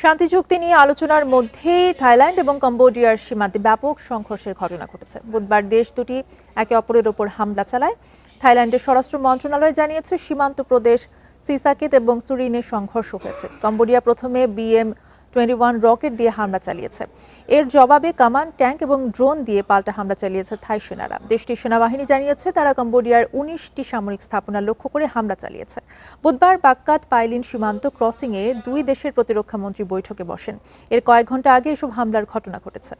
শান্তি চুক্তি নিয়ে আলোচনার মধ্যেই থাইল্যান্ড এবং কম্বোডিয়ার সীমান্তে ব্যাপক সংঘর্ষের ঘটনা ঘটেছে। বুধবার দেশ দুটি একে অপরের ওপর হামলা চালায়। থাইল্যান্ডের স্বরাষ্ট্র মন্ত্রণালয় জানিয়েছে সীমান্ত প্রদেশ সিসাকেত এবং সুরিনে সংঘর্ষ হয়েছে। কম্বোডিয়া প্রথমে BM-21 রকেট দিয়ে হামলা চালিয়েছে। এর জবাবে কামান, ট্যাঙ্ক এবং ড্রোন দিয়ে পাল্টা হামলা চালিয়েছে থাই সেনারা। দেশটির সেনাবাহিনী জানিয়েছে তারা কম্বোডিয়ার 19টি সামরিক স্থাপনা লক্ষ্য করে হামলা চালিয়েছে। বুধবার বাক্কাত পাইলিন সীমান্ত ক্রসিংয়ে দুই দেশের প্রতিরক্ষা মন্ত্রী বৈঠকে বসেন। এর কয়েক ঘন্টা আগে এসব হামলার ঘটনা ঘটেছে।